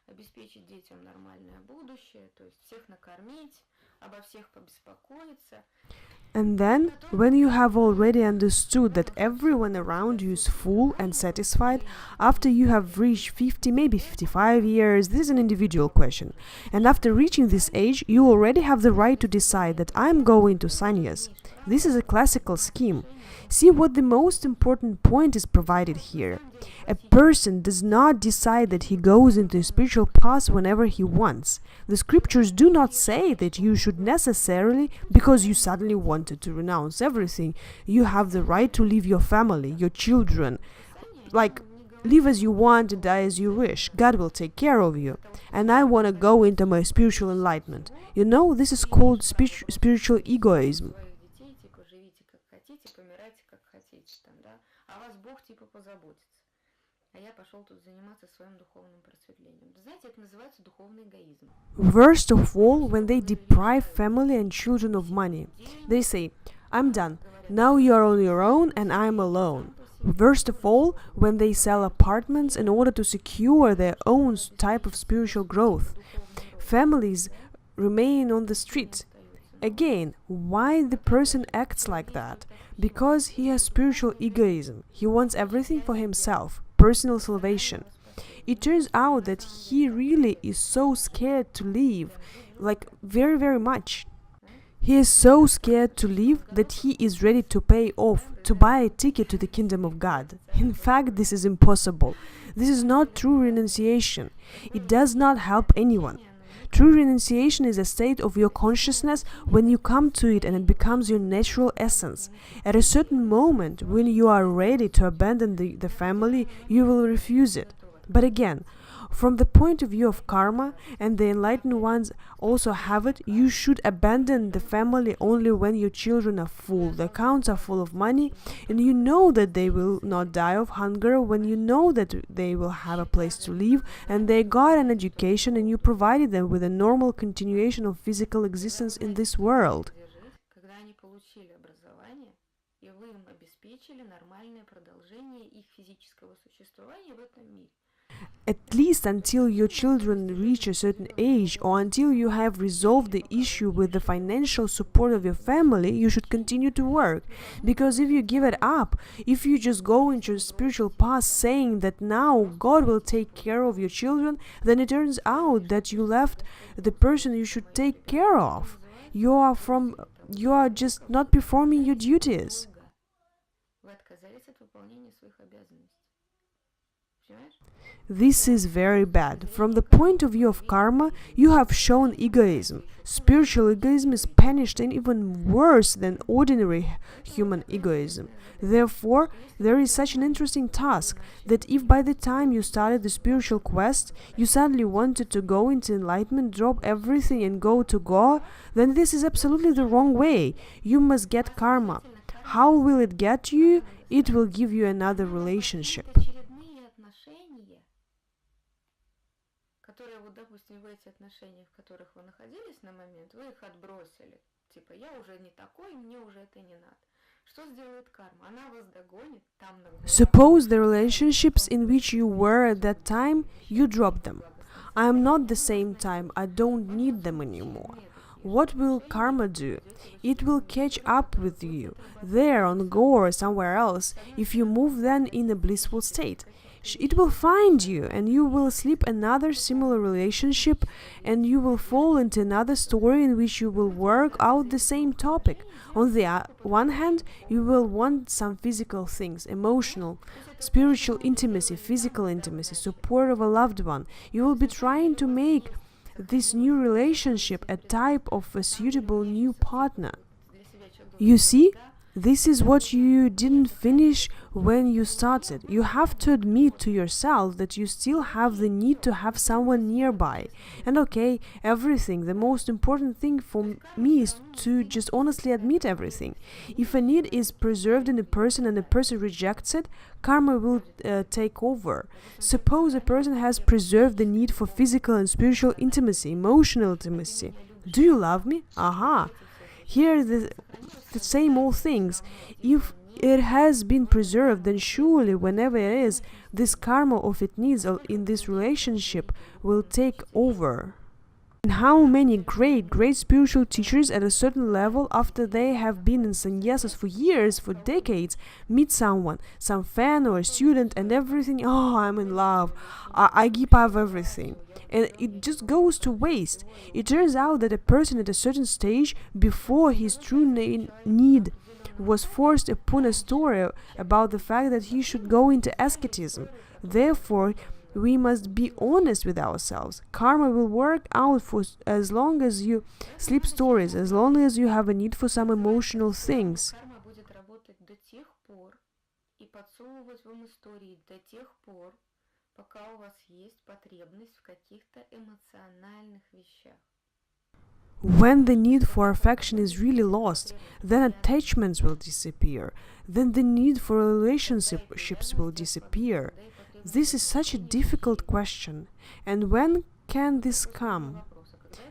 Обеспечить детям нормальное будущее, то есть всех накормить, обо всех побеспокоиться. And then, when you have already understood that everyone around you is full and satisfied, after you have reached 50, maybe 55 years, this is an individual question, and after reaching this age, you already have the right to decide that I'm going to sannyas. This is a classical scheme. See what the most important point is provided here. A person does not decide that he goes into a spiritual path whenever he wants. The scriptures do not say that you should necessarily, because you suddenly wanted to renounce everything, you have the right to leave your family, your children. Like, live as you want and die as you wish. God will take care of you. And I want to go into my spiritual enlightenment. You know, this is called spiritual egoism. Своих детей, типа, живите как хотите, помирайте как хотите, там, да, а вас Бог, типа, позаботится. А я пошел тут заниматься своим духовным просветлением. Знаете, это называется духовный эгоизм. Worst of all, when they deprive family and children of money. They say, I'm done. Now you're on your own and I'm alone. Worst of all, when they sell apartments in order to secure their own type of spiritual growth. Families remain on the street. Again, why the person acts like that? Because he has spiritual egoism. He wants everything for himself, personal salvation. It turns out that he really is so scared to leave, like very, very much. He is so scared to leave that he is ready to pay off, to buy a ticket to the kingdom of God. In fact, this is impossible. This is not true renunciation. It does not help anyone. True renunciation is a state of your consciousness when you come to it and it becomes your natural essence. At a certain moment, when you are ready to abandon the family, you will refuse it. But again, from the point of view of karma, and the enlightened ones also have it, you should abandon the family only when your children are full, the accounts are full of money, and you know that they will not die of hunger, when you know that they will have a place to live, and they got an education, and you provided them with a normal continuation of physical existence in this world. Когда они получили образование, и вы им обеспечили нормальное продолжение их физического существования в этом мире. At least until your children reach a certain age, or until you have resolved the issue with the financial support of your family, you should continue to work. Because if you give it up, if you just go into a spiritual path saying that now God will take care of your children, then it turns out that you left the person you should take care of. You are just not performing your duties. Вы отказались от выполнения своих обязанностей. Понимаешь? This is very bad. From the point of view of karma, you have shown egoism. Spiritual egoism is punished and even worse than ordinary human egoism. Therefore, there is such an interesting task that if by the time you started the spiritual quest, you suddenly wanted to go into enlightenment, drop everything and go to God, then this is absolutely the wrong way. You must get karma. How will it get you? It will give you another relationship. Очередные отношения, которые, вот, допустим, в эти отношения, в которых вы находились на момент, вы их отбросили. Типа, я уже не такой, мне уже это не надо. Что сделает карма? Она вас догонит там на горах. Suppose the relationships in which you were at that time, you drop them. I am not the same time, I don't need them anymore. What will karma do? It will catch up with you, there on Go or somewhere else, if you move then in a blissful state. It will find you, and you will slip another similar relationship, and you will fall into another story in which you will work out the same topic. On the one hand, you will want some physical things, emotional, spiritual intimacy, physical intimacy, support of a loved one. You will be trying to make this new relationship a type of a suitable new partner. You see, this is what you didn't finish when you started. You have to admit to yourself that you still have the need to have someone nearby. And okay, everything, the most important thing for me is to just honestly admit everything. If a need is preserved in a person and a person rejects it, karma will take over. Suppose a person has preserved the need for physical and spiritual intimacy, emotional intimacy. Do you love me? Aha! Here are the same old things. If it has been preserved, then surely whenever it is, this karma of its needs in this relationship will take over. And how many great spiritual teachers at a certain level, after they have been in sannyasas for years, for decades, meet someone, some fan or a student, and everything, oh, I'm in love, I give up everything. And it just goes to waste. It turns out that a person at a certain stage, before his true need was forced upon a story about the fact that he should go into asceticism. Therefore, we must be honest with ourselves. Karma will work out for as long as you sleep stories, as long as you have a need for some emotional things. Карма будет работать до тех пор и подсовывать вам истории до тех пор, пока у вас есть потребность в каких-то эмоциональных вещах. When the need for affection is really lost, then attachments will disappear, then the need for relationships will disappear. This is such a difficult question. And when can this come?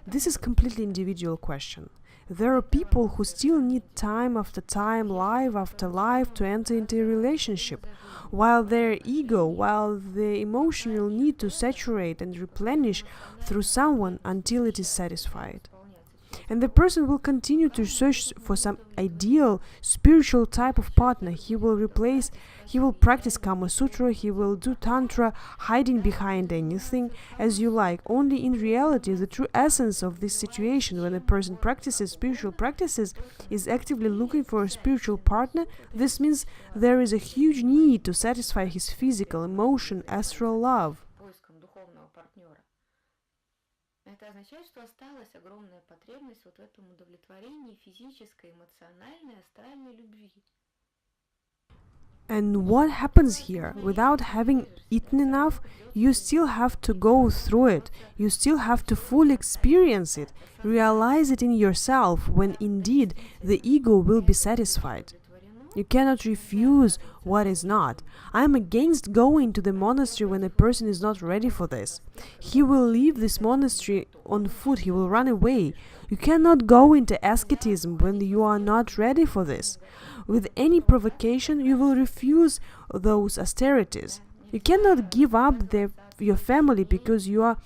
This is completely individual question. There are people who still need time after time, life after life to enter into a relationship, while their ego, while the emotional need to saturate and replenish through someone until it is satisfied. And the person will continue to search for some ideal spiritual type of partner. He will practice Kama Sutra, he will do Tantra, hiding behind anything as you like. Only in reality, the true essence of this situation, when a person practices spiritual practices, is actively looking for a spiritual partner, this means there is a huge need to satisfy his physical, emotion, astral love. Это означает, что осталась огромная потребность вот в этом удовлетворении физической, эмоциональной, астральной любви. And what happens here? Without having eaten enough, you still have to go through it. You still have to fully experience it, realize it in yourself, when indeed the ego will be satisfied. You cannot refuse what is not. I am against going to the monastery when a person is not ready for this. He will leave this monastery on foot, he will run away. You cannot go into asceticism when you are not ready for this. With any provocation, you will refuse those austerities. You cannot give up your family because you are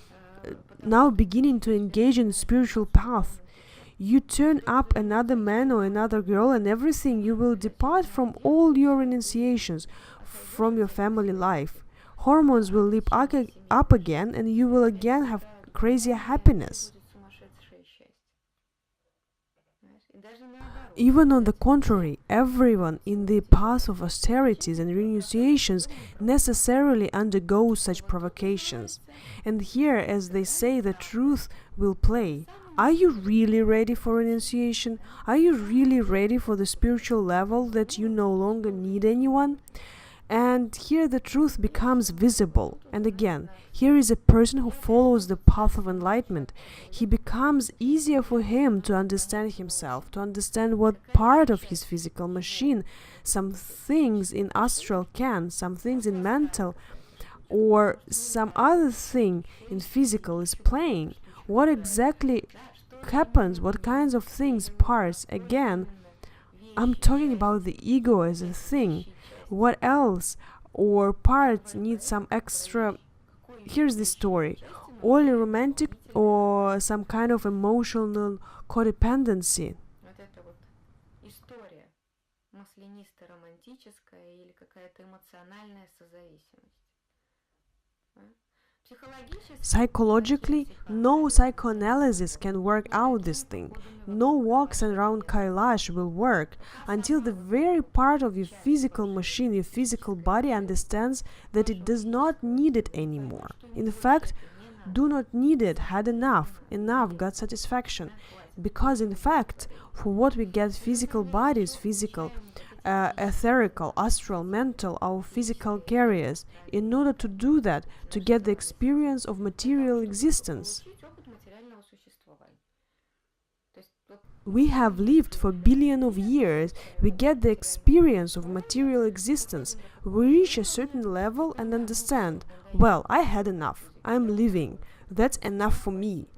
now beginning to engage in spiritual path. You turn up another man or another girl and everything, you will depart from all your renunciations, from your family life. Hormones will leap up again and you will again have crazy happiness. Even on the contrary, everyone in the path of austerities and renunciations necessarily undergoes such provocations. And here, as they say, the truth will play. Are you really ready for renunciation? Are you really ready for the spiritual level that you no longer need anyone? And here the truth becomes visible. And again, here is a person who follows the path of enlightenment. He becomes easier for him to understand himself, to understand what part of his physical machine, some things in astral can, some things in mental, or some other thing in physical is playing. What exactly happens, what kinds of things, parts, again, I'm talking about the ego as a thing. What else or parts need some extra? Here's the story. Only romantic or some kind of emotional codependency. Вот это вот история маслянисто-романтическая или какая-то эмоциональная созависимость. Psychologically, no psychoanalysis can work out this thing. No walks around Kailash will work until the very part of your physical machine, your physical body understands that it does not need it anymore. In fact, do not need it, had enough, got satisfaction. Because in fact, for what we get physical bodies, physical, etherical, astral, mental, our physical carriers, in order to do that, to get the experience of material existence. We have lived for billions of years, we get the experience of material existence, we reach a certain level and understand, well, I had enough, I'm living, that's enough for me.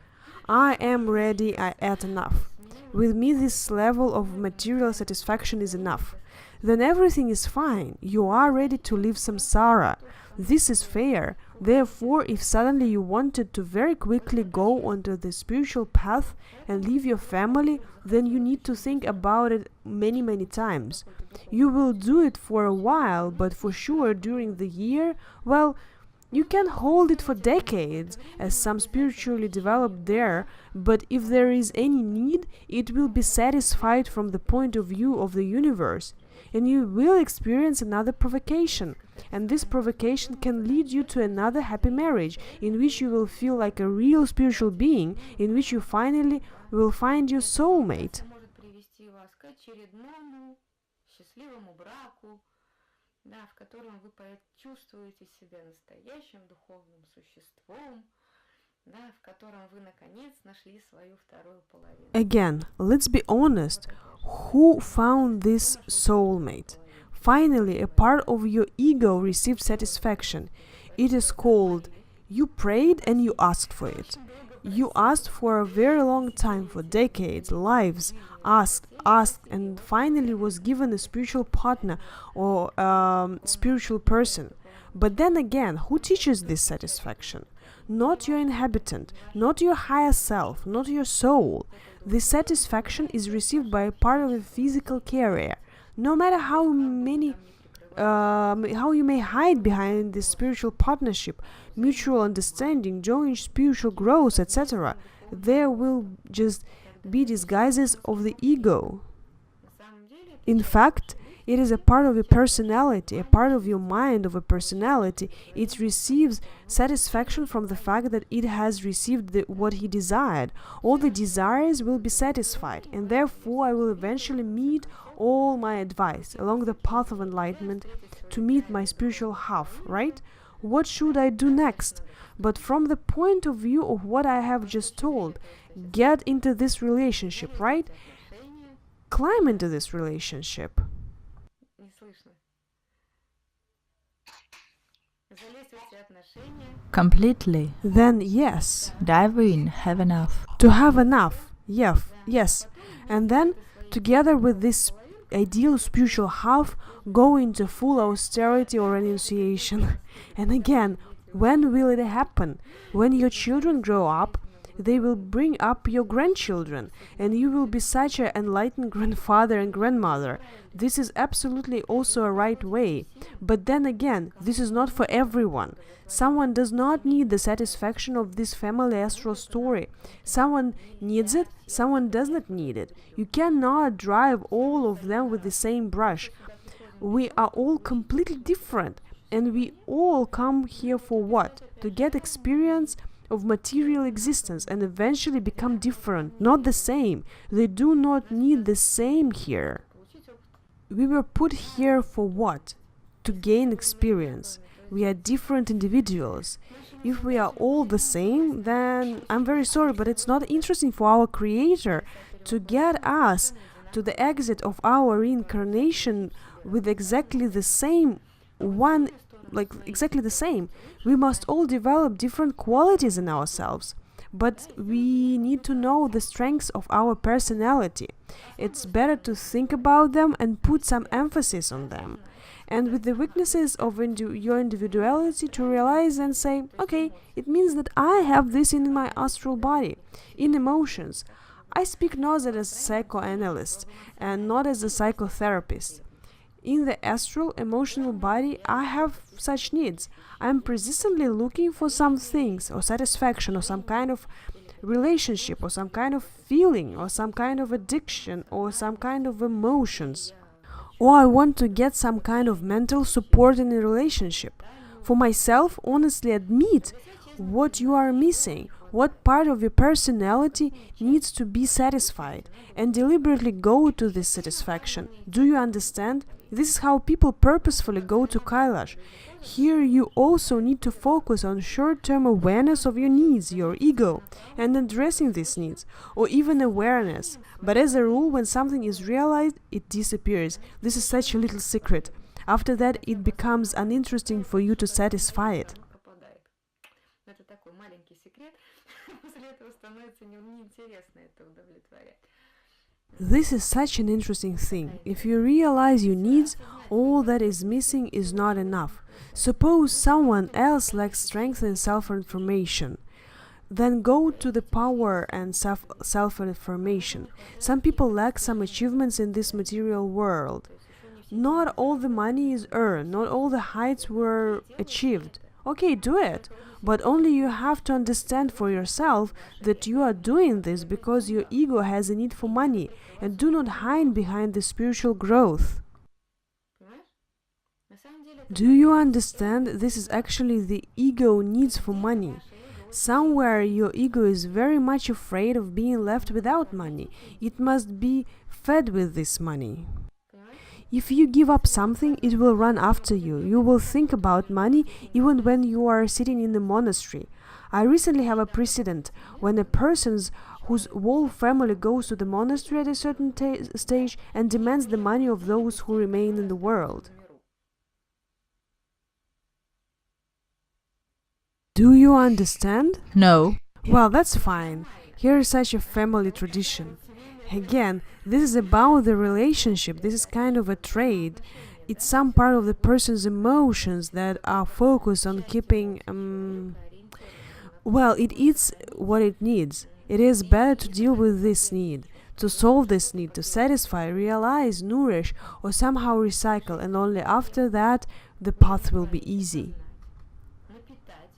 I am ready, I ate enough. With me this level of material satisfaction is enough. Then everything is fine, you are ready to live samsara. This is fair. Therefore, if suddenly you wanted to very quickly go onto the spiritual path and leave your family, then you need to think about it many times. You will do it for a while, but for sure during the year, well, you can hold it for decades, as some spiritually developed there, but if there is any need, it will be satisfied from the point of view of the universe. And you will experience another provocation. And this provocation can lead you to another happy marriage, in which you will feel like a real spiritual being, in which you finally will find your soulmate. да, в котором вы почувствуете себя настоящим духовным существом, да, в котором вы наконец нашли свою вторую половину. Again, let's be honest. Who found this soulmate? Finally, a part of your ego received satisfaction. It is called you prayed and you asked for it. You asked for a very long time, for decades, lives, asked, and finally was given a spiritual partner or spiritual person. But then again, who teaches this satisfaction? Not your inhabitant, not your higher self, not your soul. This satisfaction is received by a part of a physical carrier. No matter how you may hide behind this spiritual partnership, mutual understanding, joint spiritual growth, etc., there will just be disguises of the ego. In fact, it is a part of your personality, a part of your mind, of a personality. It receives satisfaction from the fact that it has received what he desired. All the desires will be satisfied, and therefore I will eventually meet all my advice along the path of enlightenment to meet my spiritual half, right? What should I do next? But from the point of view of what I have just told, get into this relationship, right? Climb into this relationship. Не слышно. Залезть в эти отношения. Completely. Then yes, Dive in, have enough. to have enough, yes, and then together with this ideal spiritual half, go into full austerity or renunciation. And again, when will it happen? When your children grow up, they will bring up your grandchildren, and you will be such an enlightened grandfather and grandmother. This is absolutely also a right way. But then again, this is not for everyone. Someone does not need the satisfaction of this family astral story. Someone needs it, someone does not need it. You cannot drive all of them with the same brush. We are all completely different, and we all come here for what? To get experience of material existence and eventually become different, not the same. They do not need the same here. We were put here for what? To gain experience. We are different individuals. If we are all the same, then I'm very sorry, but it's not interesting for our Creator to get us to the exit of our reincarnation with exactly the same one, like exactly the same. We must all develop different qualities in ourselves, but we need to know the strengths of our personality. It's better to think about them and put some emphasis on them, and with the weaknesses of your individuality to realize and say, okay, it means that I have this in my astral body, in emotions. I speak not as a psychoanalyst and not as a psychotherapist. In the astral emotional body, I have such needs. I'm persistently looking for some things, or satisfaction, or some kind of relationship, or some kind of feeling, or some kind of addiction, or some kind of emotions. Or I want to get some kind of mental support in a relationship. For myself, honestly admit what you are missing, what part of your personality needs to be satisfied, and deliberately go to this satisfaction. Do you understand? This is how people purposefully go to Kailash. Here you also need to focus on short-term awareness of your needs, your ego, and addressing these needs, or even awareness. But as a rule, when something is realized, it disappears. This is such a little secret. After that, it becomes uninteresting for you to satisfy it. Пропадает. Это такой маленький секрет. После этого становится неинтересно это удовлетворять. This is such an interesting thing. If you realize your needs, all that is missing is not enough. Suppose someone else lacks strength and self-information. Then go to the power and self-information. Some people lack some achievements in this material world. Not all the money is earned, not all the heights were achieved. Okay, do it. But only you have to understand for yourself that you are doing this because your ego has a need for money, and do not hide behind the spiritual growth. Do you understand? This is actually the ego needs for money. Somewhere your ego is very much afraid of being left without money. It must be fed with this money. If you give up something, it will run after you. You will think about money even when you are sitting in the monastery. I recently have a precedent when a person's whose whole family goes to the monastery at a certain stage and demands the money of those who remain in the world. Do you understand? No. Well, that's fine. Here is such a family tradition. Again, this is about the relationship. This is kind of a trade. It's some part of the person's emotions that are focused on keeping. Well, it eats what it needs. It is better to deal with this need, to solve this need, to satisfy, realize, nourish, or somehow recycle, and only after that the path will be easy. Напитать,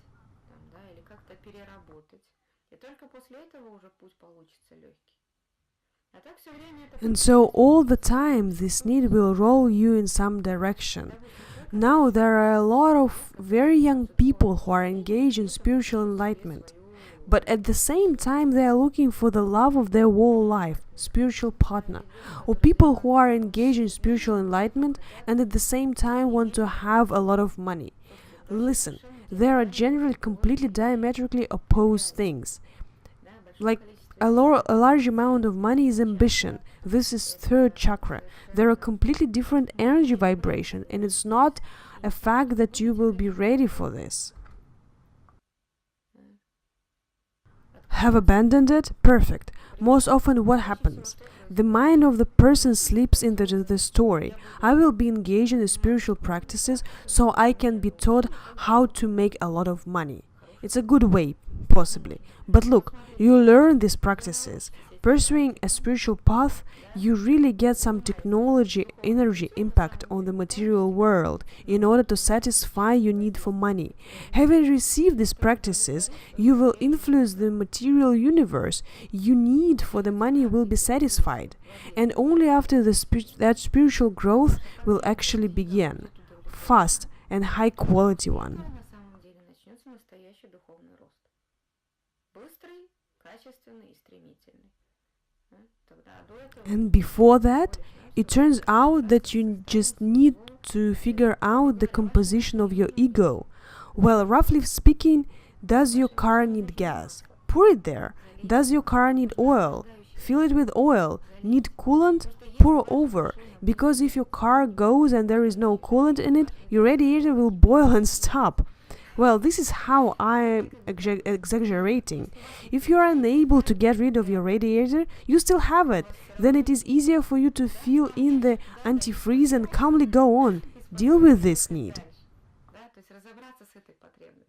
там, да, или как-то переработать. И только после этого уже путь получится легкий. А так все время это... And so all the time this need will roll you in some direction. Now there are a lot of very young people who are engaged in spiritual enlightenment. But at the same time they are looking for the love of their whole life, spiritual partner, or people who are engaged in spiritual enlightenment and at the same time want to have a lot of money. Listen, there are generally completely diametrically opposed things. Like a large amount of money is ambition. This is third chakra. There are completely different energy vibration, and it's not a fact that you will be ready for this. Have abandoned it? Perfect. Most often what happens? The mind of the person slips into the story. I will be engaged in the spiritual practices so I can be taught how to make a lot of money. It's a good way, possibly. But look, you learn these practices. Pursuing a spiritual path, you really get some technology, energy impact on the material world in order to satisfy your need for money. Having received these practices, you will influence the material universe. Your need for the money will be satisfied. And only after that spiritual growth will actually begin. Fast and high quality one. На самом деле начнется настоящий духовный рост. Быстрый, качественный и стремительный. Тогда до этого... And before that, it turns out that you just need to figure out the composition of your ego. Well, roughly speaking, does your car need gas? Pour it there. Does your car need oil? Fill it with oil. Need coolant? Pour over. Because if your car goes and there is no coolant in it, your radiator will boil and stop. Well, this is how I'm exaggerating. If you are unable to get rid of your radiator, you still have it. Then it is easier for you to fill in the antifreeze and calmly go on. Deal with this need. Да, то есть разобраться с этой потребностью.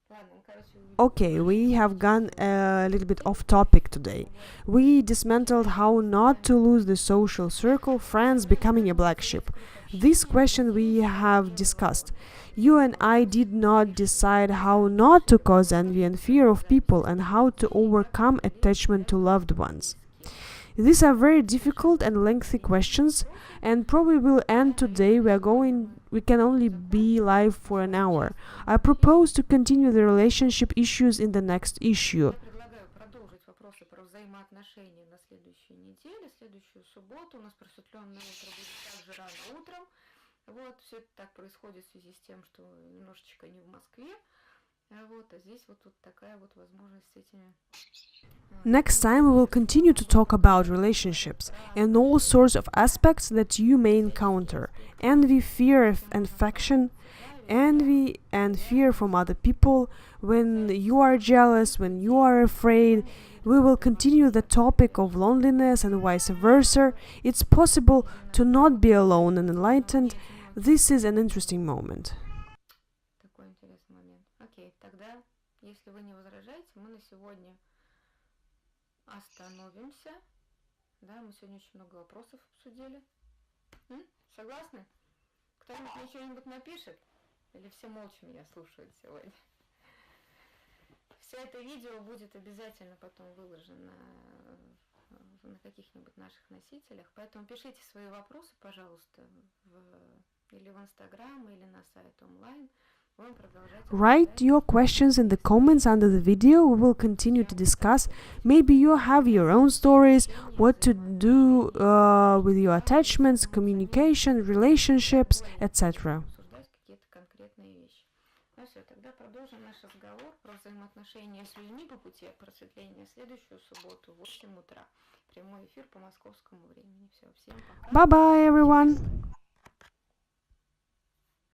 Ладно, короче... Okay, we have gone a little bit off topic today. We dismantled how not to lose the social circle, friends, becoming a black sheep. This question we have discussed. You and I did not decide how not to cause envy and fear of people and how to overcome attachment to loved ones. These are very difficult and lengthy questions, and probably will end today. We can only be live for an hour. I propose to continue the relationship issues in the next issue. Я предлагаю продолжить вопросы про взаимоотношения на следующей неделе, следующую субботу. У нас просветленное утро будет также рано утром. Вот, все это так происходит в связи с тем, что немножечко не в Москве. Вот, а здесь вот тут такая вот возможность с этими... Next time we will continue to talk about relationships and all sorts of aspects that you may encounter. Envy, fear and affection, envy and fear from other people, when you are jealous, when you are afraid. We will continue the topic of loneliness and vice versa. It's possible to not be alone and enlightened. This is an interesting moment. Такой интересный момент. Окей, тогда, если вы не возражаете, мы на сегодня остановимся. Да, мы сегодня очень много вопросов обсудили. Согласны? Кто-нибудь мне что-нибудь напишет? Или все молча меня слушают сегодня? Все это видео будет обязательно потом выложено на каких-нибудь наших носителях. Поэтому пишите свои вопросы, пожалуйста, или в Инстаграм, или на сайт онлайн. Будем продолжать Write your questions in the comments under the video. We will continue to discuss. Maybe you have your own stories, what to do with your attachments, communication, relationships, etc. обсуждать какие-то конкретные вещи. Ну все, тогда продолжим наш разговор про взаимоотношения с людьми по пути просветления в следующую субботу в 8 утра. Прямой эфир по московскому времени. Все, всем пока. Bye bye, everyone.